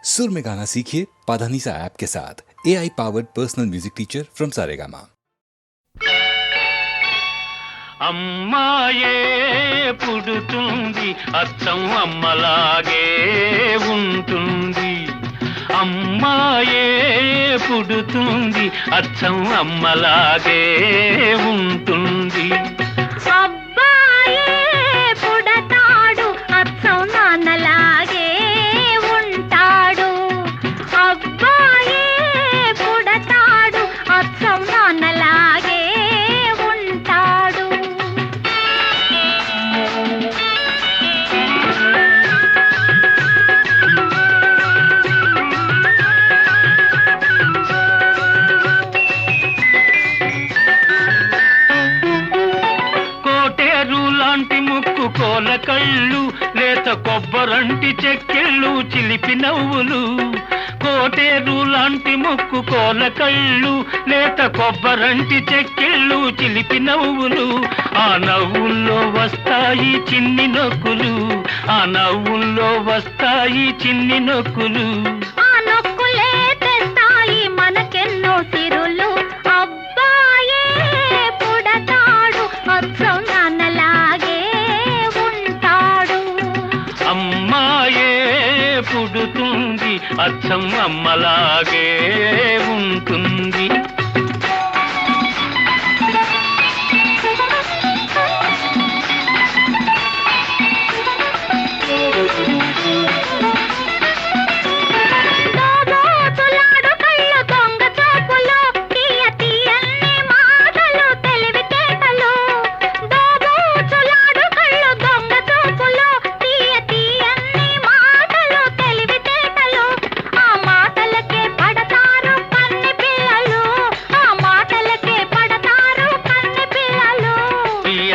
सुर में गाना सीखिए पाधानीसा ऐप के साथ। AI powered personal music teacher from Saregama. అమ్మాయే పుడుతుంది అచ్చం అమ్మలాగే ఉంటుంది. అమ్మాయే పుడుతుంది అచ్చం అమ్మలాగే ఉంటుంది. అబ్బాయే పుడతాడు అచ్చం నాన్నలాగే ఉంటాడు. అబ్బాయే పుడతాడు అచ్చం నాన్నలాగే ఉంటాడు. కోల కళ్ళు లేత కొబ్బరంటి చెక్కిళ్ళు చిలిపి నవ్వులు. కోటేరు లాంటి ముక్కు కోల కళ్ళు లేత కొబ్బరంటి చెక్కిళ్ళు చిలిపి నవ్వులు. ఆ నవ్వుల్లో వస్తాయి చిన్ని నొక్కులు. ఆ నవ్వుల్లో వస్తాయి చిన్ని నొక్కులు. ఆ నొక్కులే తెస్తాయి మనకెన్నో సిరులు. అబ్బాయే పుడతాడు అచ్చం నాన్నలాగే ఉంటాడు. అమ్మాయే పుడుతుంది అచ్చం అమ్మలాగే ఉంటుంది.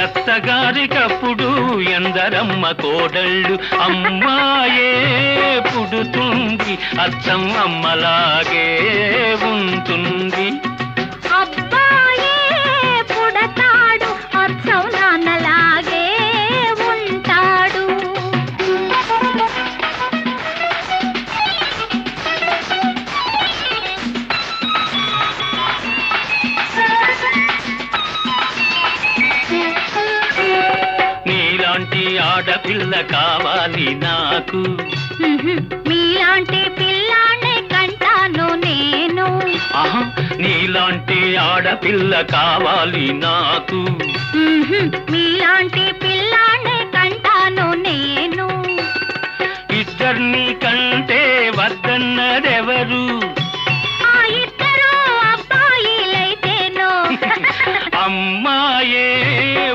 అత్తగారికప్పుడు ఎందరమ్మ కోడళ్ళు. అమ్మాయే పుడుతుంది అచ్చం అమ్మలాగే ఉంటుంది. అబ్బాయే పుడతాడు అచ్చం నాన్నలాగే ఉంటాడు. నీలాంటి ఆడపిల్ల కావాలి నాకు. మీలాంటి పిల్లానే కంటాను నేను. నీలాంటి ఆడపిల్ల కావాలి నాకు. మీలాంటి పిల్లానే కంటాను నేను. ఇద్దరిని కంటే వద్దన్నదెవరు? ఆ ఇద్దరు అబ్బాయిలైతేనో. అమ్మాయే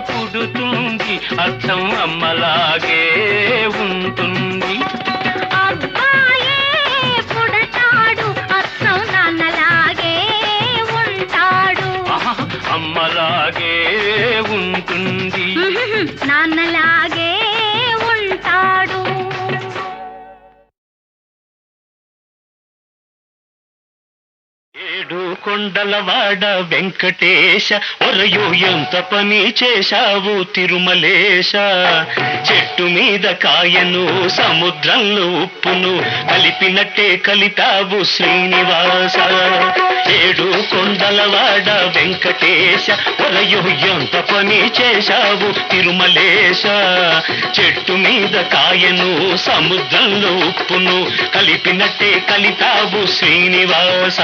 పుడుతుంది అచ్చం అమ్మలాగే ఉంటుంది. అబ్బాయే పుడతాడు అచ్చం నాన్నలాగే ఉంటాడు. అమ్మలాగే ఉంటుంది. నాన్నలాగే ఉంటాడు. ఏడు కొండలవాడ వెంకటేశ ఒరయో ఎంత పని చేశావు తిరుమలేశ. చెట్టు మీద కాయను సముద్రంలో ఉప్పును కలిపినట్టే కలిపావు శ్రీనివాస. ఏడు కొండలవాడ వెంకటేశ ఒరయో ఎంత పని చేశావు తిరుమలేశ. చెట్టు మీద కాయను సముద్రంలో ఉప్పును కలిపినట్టే కలిపావు శ్రీనివాస.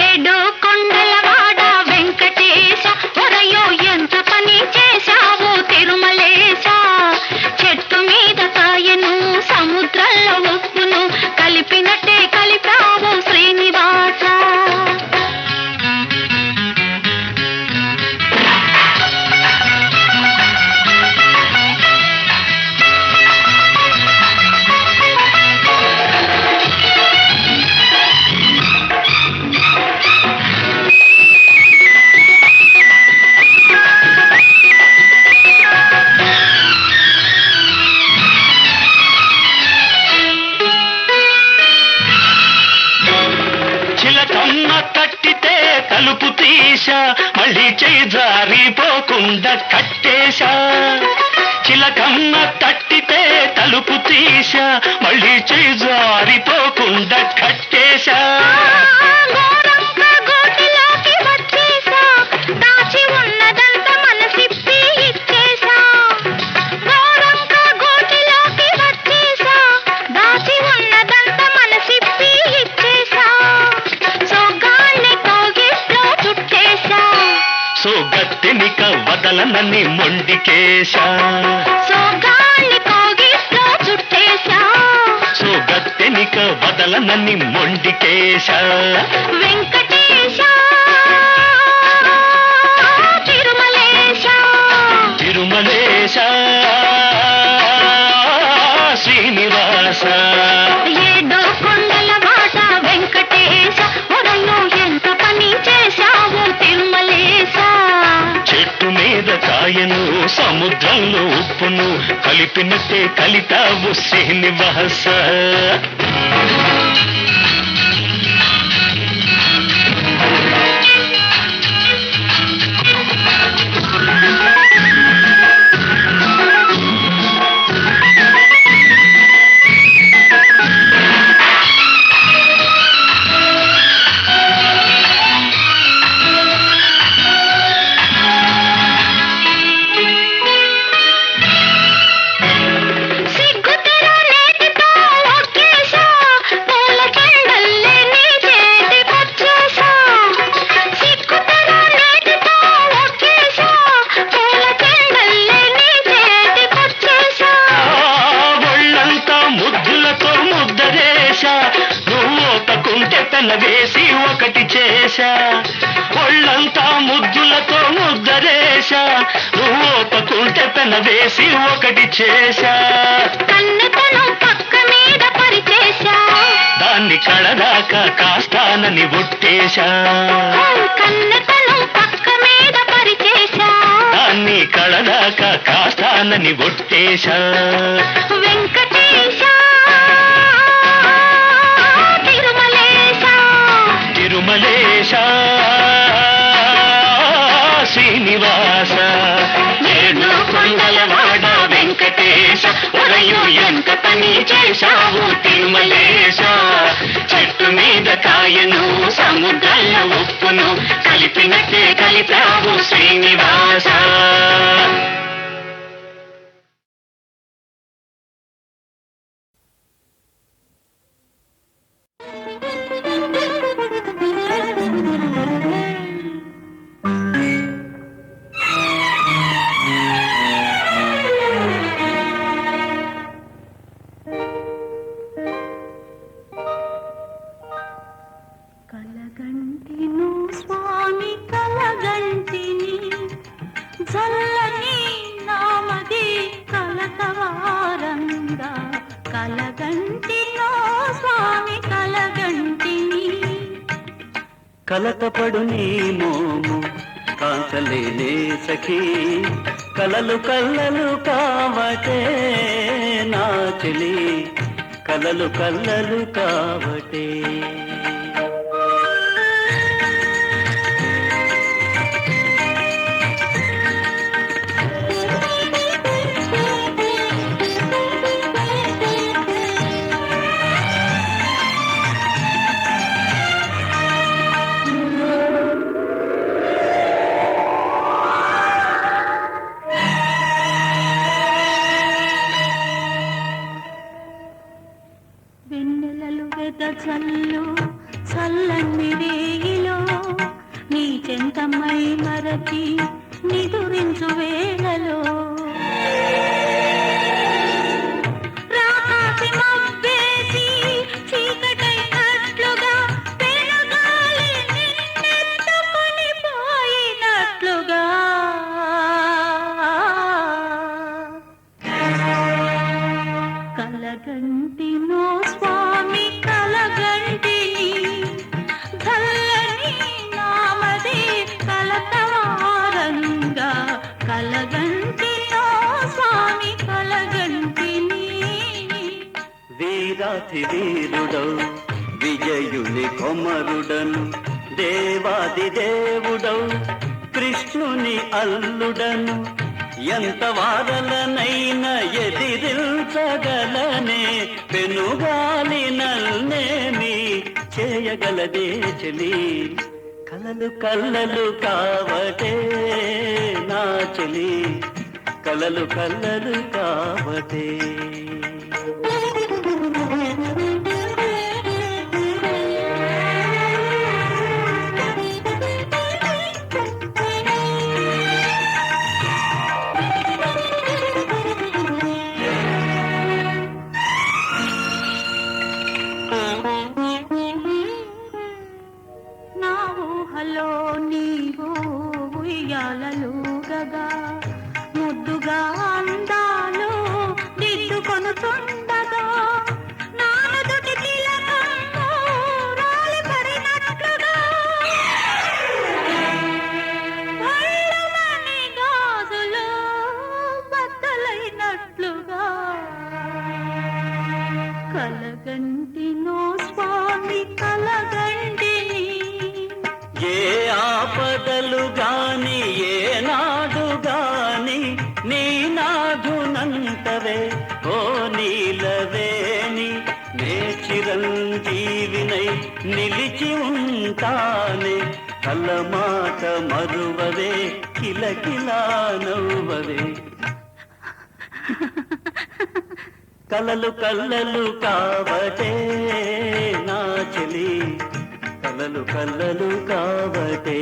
ఏడు కొండలవాడ వెంకటేశ ఒరయో ఎంత పని చేశావు తిరుమలేశ. చెట్టు మీద కాయను సముద్రంలో ఉప్పును కలిపినట్టే కలిపావు శ్రీనివాస. తట్టితే తలుపు తీశా, మళ్ళీ చేయి జారిపోకుండా కట్టేశా. చిలకమ్మ తట్టితే తలుపు తీశా, మళ్ళీ చేయి జారిపోకుండా కట్టేశా. సోగత్తెనిక వదలనని మొండికేశా, సోగత్తెనిక వదలనని మొండికేశా. వెంకటేశ తిరుమలేశ, తిరుమలేశ శ్రీనివాస. ఏడో కొండల వాడ వెంకటేశ, ఒరలో ఎంత పని చేశావు తిరుమలేశ. చెట్టు మీద కాయను సముద్రంలో ఉప్పును కలిపినట్టే కలిపావు శ్రీనివాస. వేసి ఒకటి చేశా, ఒళ్ళంతా ముద్దులతో ముద్దరేశా, నువ్వు ఒప్పుకుంటే పెన వేసి ఒకటి చేశా. కన్నెతను పక్క మీద పరిచేశా, దాన్ని కడదాకా కాస్తానని ఒట్టేశా. కన్నెతను పక్క మీద పరిచేశా, దాన్ని కడదాకా కాస్తానని ఒట్టేశా. వెంకటేశ తిరుమలేశ శ్రీనివాస. ఏడు కొండల వాడ వెంకటేశ, ఒరయు ఎంత పని చేశావు తిరుమలేశ. చెట్టు మీద కాయను సముద్రంలో ఉప్పును కలిపినట్టే కలిపావు శ్రీనివాస. కలగంటిను స్వామి కలగంటిని, జల్లని నామది కలతవారంగా. కలగంటిను స్వామి కలగంటిని, కలతపడు నీ మోము కాంతలేనే సఖీ, కలలు కల్లలు కావటే నా చెలి, కలలు కల్లలు కావటే. వెన్నెలలు వెదజల్లు చల్లని రేగిలో, నీ చెంతమై మరచి నిదురించు వేళలో, రాకాసి మబ్బేసి చీకటైనట్లుగా, పెనుగాలి నిన్నెత్తుకొని పోయినట్లుగా, కలగంటినో స్వామి కలగంటిని, చల్లని నామది కలతవారంగా. కలగంటినో స్వామి కలగంటిని. వీరాధి వీరుడౌ విజయుని కొమరుడను, దేవాది దేవుడౌ కృష్ణుని అల్లుడను ఎంత వారలనైనా ఎదిరించగలనే పెనుగాలి నల్నేమి చేయగలదే చెలి కలలు కల్లలు కావటే నా చెలి కలలు కల్లలు కావటే నా ఊహలో నీవు ఉయ్యాలలుగగా ముద్దుగా అందాలు దిద్దుకొనుతుండగా నానుదుటి తిలకము రాలిపడినట్లుగా భళ్ళుమని గాజులు బద్దలైనట్లుగా కలగంటినో స్వామి కలగంటిని ఏ ఆపదలు గాని ఏ నాడు గాని నీ నాదునంతవే ఓ నీలవేణి నే చిరంజీవినై నిలిచి ఉంటానే కలమాట మరువవే కిలకిలా నవ్వవే కలలు కల్లలు కావటే నా చెలి కలలు కల్లలు కావటే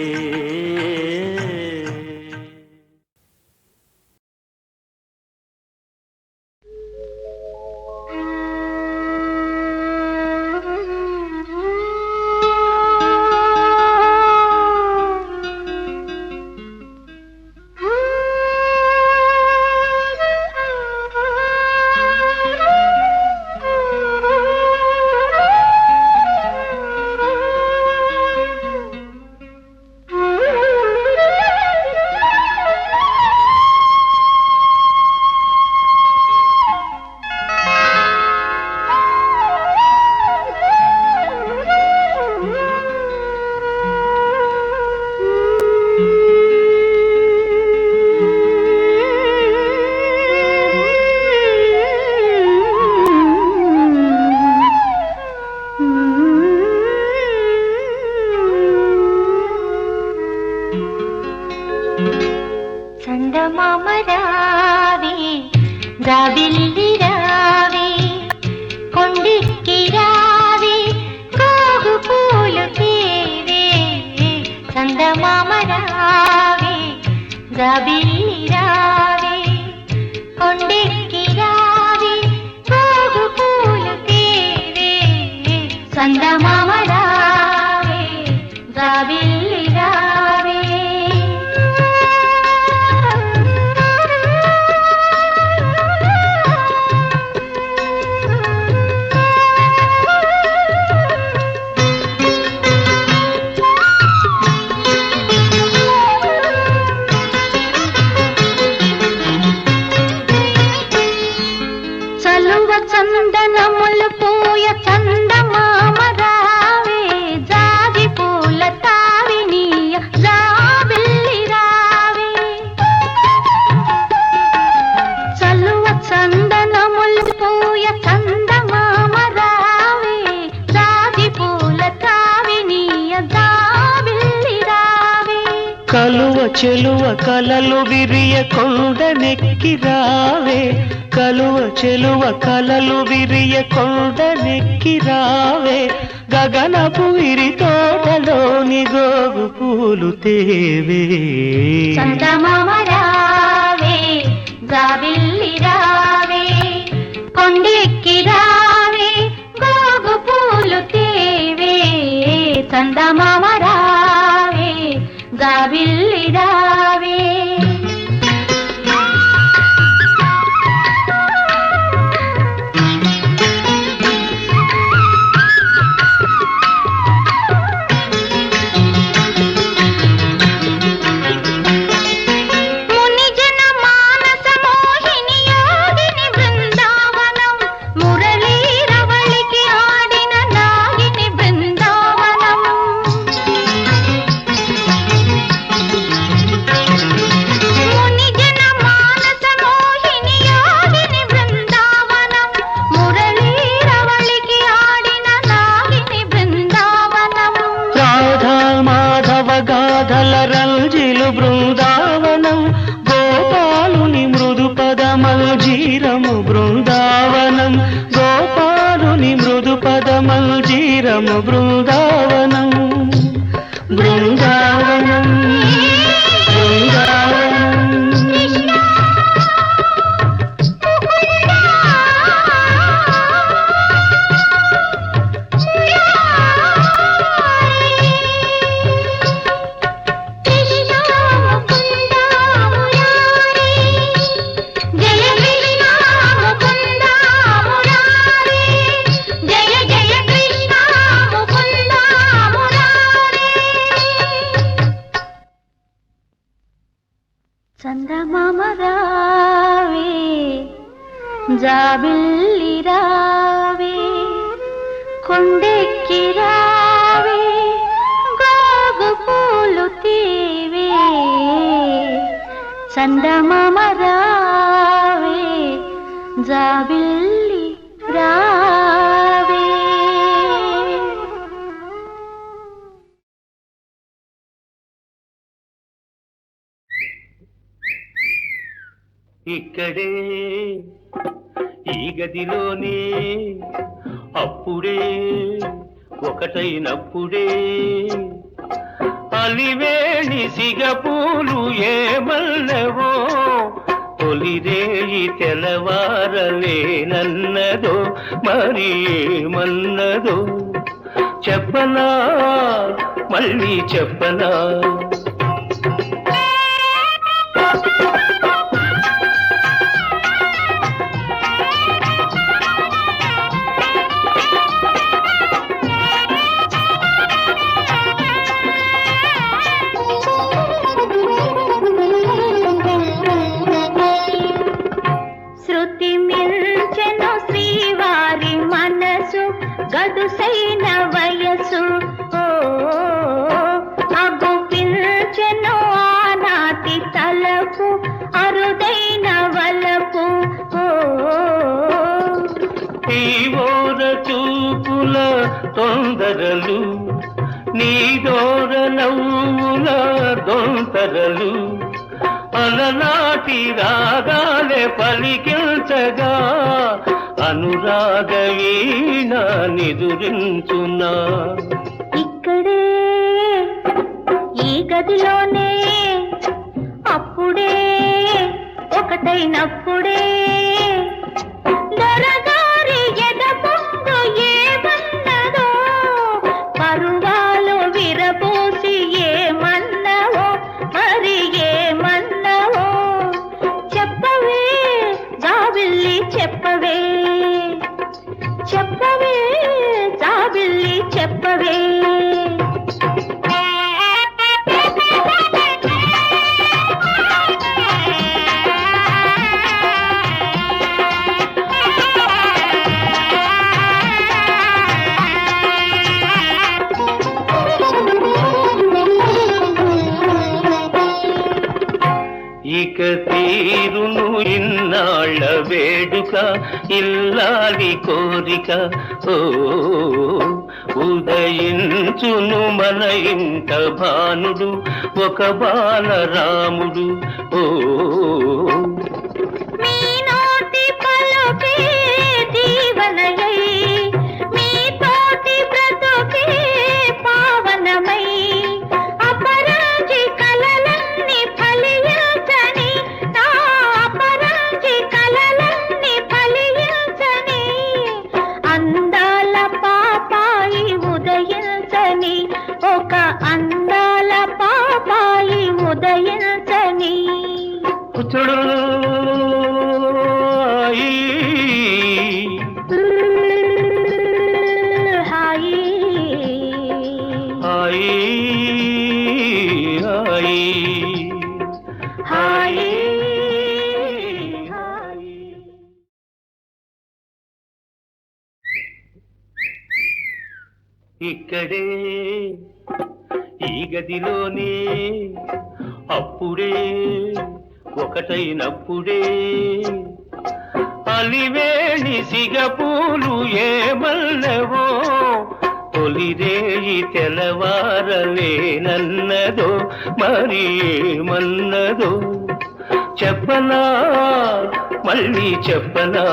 చందమామరావే జాబిల్లి రావే కొండెక్కి రావే గోగు పూలు తేవే చందమామరావే జాబిల్లి రావే కొండెక్కి రావే గోగు పూలు తేవే చందమామరావే జాబిల్లి రావే చందనములు పూయ చందమామ రావే జాజి పూల తావినీయ జాబిల్లి రావే చలువ చందనములు పూయ చందమామ రావే జాజి పూల తావినీయ జాబిల్లి రావే కలువ చెలువ కలలు విరియ కొండనెక్కి రావే కలువ చెలువ కలలు విరియ కొండనెక్కి రావే గగనపు విరి తోటలోని గోగు పూలు తేవే చందమామ రావే జాబిల్లి రావే కొండెక్కి రావే గోగు పూలు తేవే చందమామ రావే జాబిల్లి రావే రాధల రంజిలు బృందావనం గోపాలుని మృదు పదమల్జీరము బృందావనం గోపాలుని మృదు పదమల్జీరము బృందావనం బృందావనం బృందావనం చందమామ రావే జాబిల్లి రావే కొండెక్కి రావే గోగు పూలు తీవే చందమామ రావే జాబిల్లి రావే. ఇక్కడే ఈ గదిలోనే అప్పుడే ఒకటైనప్పుడే అలివేణి సిగపూలు ఏమల్లవో తొలిరేయి తెలవారలేనన్నదో మరి ఏమన్నదో చెప్పనా మళ్ళీ చెప్పనా గదుసైన వయసు అగుపించెను ఆనాటి తలపు అరుదైన వలపు ఈ ఓర చూపుల తొందరలు నీ దోర నవ్వుల దొంతరలు అలనాటి రాగాలే పలికించగా అనురాగ వీణ నిదురించునా ఇక్కడే ఈ గదిలోనే అప్పుడే ఒకటైనప్పుడే దొరగారి ఎద పొంగు ఏమన్నదో పరువాలు విరబోసి ఏమన్నవో మరి ఏమన్నవో చెప్పవే జాబిల్లి చెప్పవే చెప్పవే జాబిల్లి చెప్పవే. ఇక తీరును ఇన్నాళ్ళ వేడుక ఇల్లాలి కోరిక ఓ ఉదయించును మన ఇంట భానుడు ఒక బాలరాముడు ఓ మీ నోటి పలుకే దీవనయై మీ తోటి బ్రతుకే పావనమై అపరాజి కలలన్నీ ఫలించని నా అపరాజి కలలన్నీ ఫలించని అందాల పాపాయి ఉదయించని ఒక అందాల పాపాయి ఉదయించని హాయి హాయి హాయి హాయి ఇక్కడే ఈ గదిలోనే అప్పుడే ఒకటైనప్పుడే అలివేణి సిగపూలు ఏమల్లవో తొలిరేయి తెలవారలేనన్నదో మరి ఏమన్నదో చెప్పనా మళ్ళీ చెప్పనా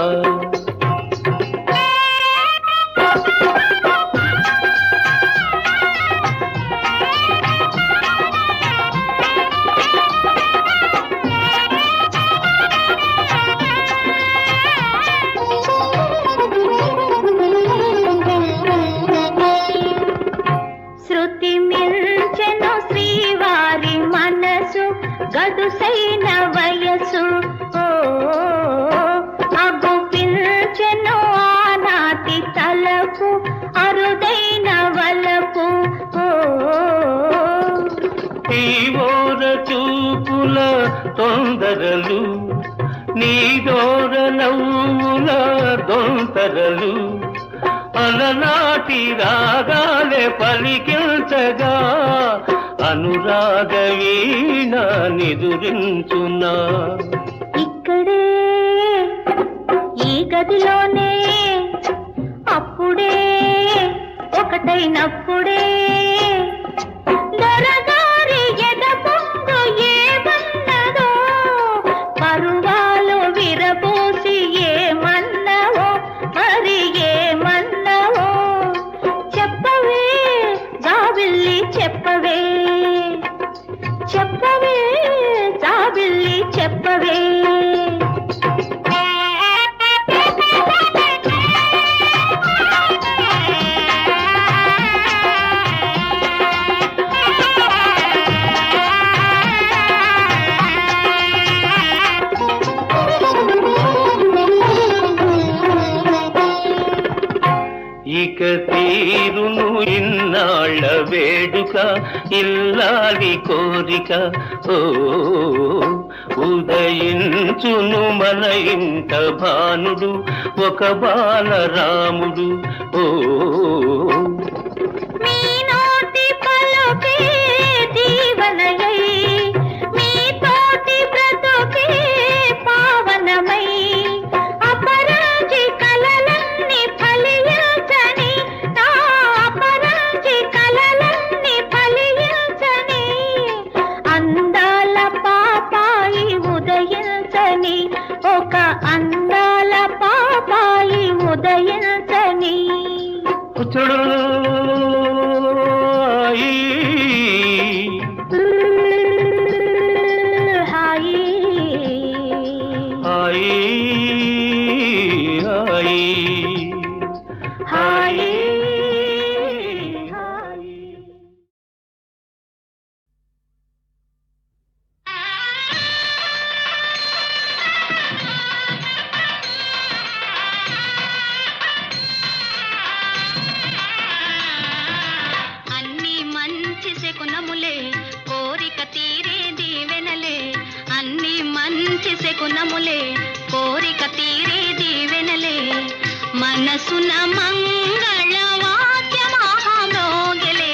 శృతి మిల్చెను శ్రీవారి మనసు గదుసైన వయసు అగు పిల్చెను ఆనాటి తలపు అరుదైన వలపు ఈ ఓర చూపుల తొందరలు నీ దోర నవ్వుల దొంతరలు అలనాటి రాగాలే పలికించగా అనురాగ వీణ నిదురించునా ఇక్కడే ఈ గదిలోనే అప్పుడే ఒకటైనప్పుడే దొరగారి ఎద పొంగు ఏమన్నదో పరువాలు విరబోసి ఏమన్నవో మరి ఏమన్నవో చెప్పవే జాబిల్లి చెప్పవే చెప్పవే జాబిల్లి చెప్పవే ఇక తీరును ఇన్నాళ్ళ వేడుక ఇల్లాలి కోరిక ఓ ఉదయించును మన ఇంట భానుడు ఒక బాలరాముడు ఓ మీ నోటి పలుకే దీవనయై మీ తోటి బ్రతుకే పావనమై అపరాజి కలలన్నీ ఫలించని నా అపరాజి కలలన్నీ ఫలించని అందాల పాపాయి ఉదయించని ఒక అందాల పాపాయి ఉదయించని హాయి హాయి హాయి హాయి అన్ని మంచి శకునములే కోరిక తీరే దీవెనలే అన్ని మంచి శకునములే కోరిక తీరే దీవెనలే మనసున మంగళ వాద్య మహామోగలే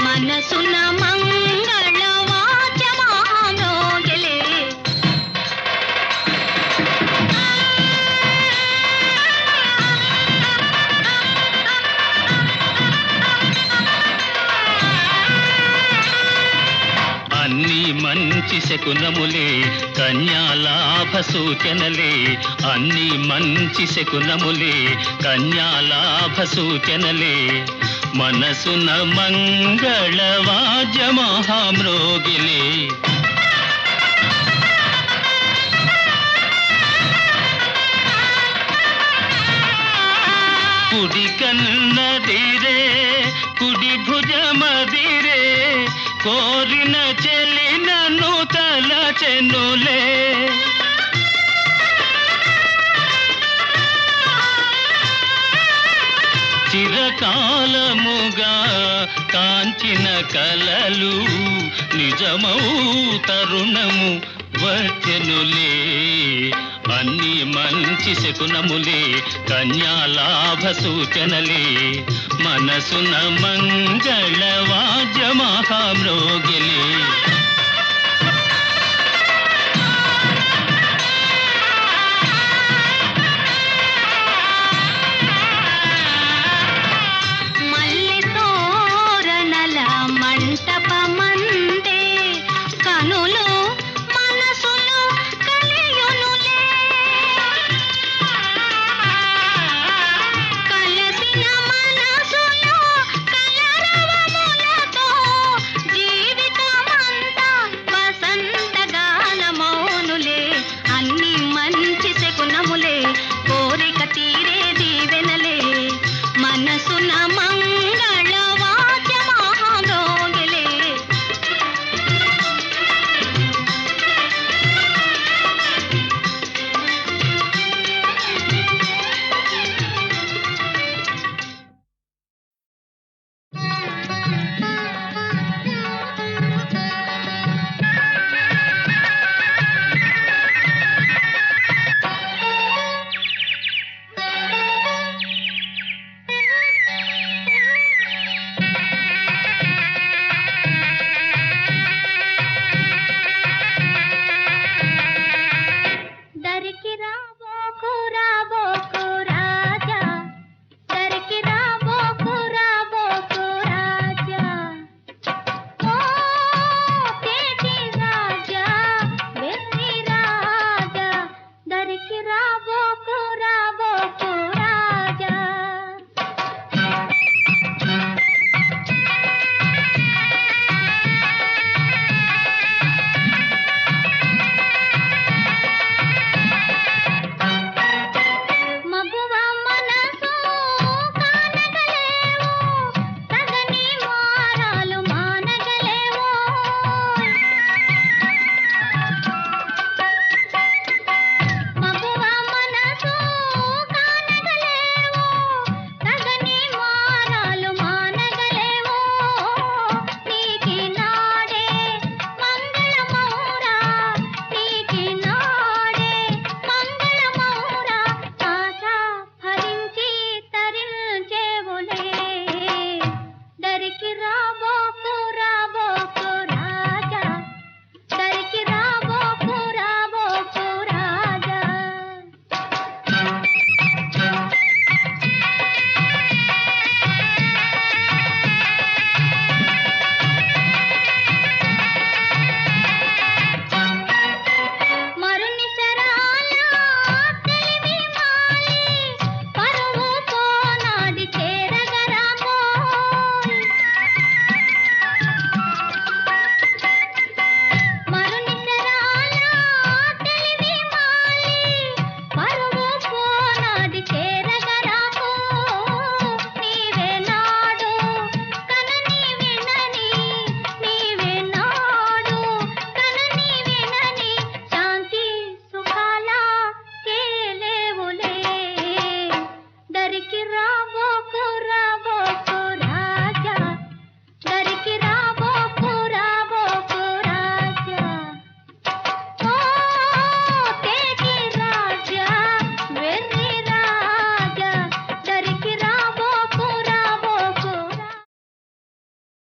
మనసున మంగళ వాద్య మహామోగలే అన్ని మంచి శకునములే కన్యాలాభ సూచనలే అన్ని మంచి శకునములే కన్యాలాభ సూచనలే మనసున మంగళ వాద్య మహామ్రోగిలే కుడి కన్నదిరే కుడి భుజమదిరే కోరిన చెలి నన్ను తలచెనులే చిరకాలముగా కాంచిన కలలు నిజమౌ తరుణము వచ్చెనులే అన్ని మంచి శకునములే కన్యాలాభ సూచనలే మనసున మంగళ వాద్య మహామ్రోగిలే మల్లె తోరణల మంటపమందే కనులు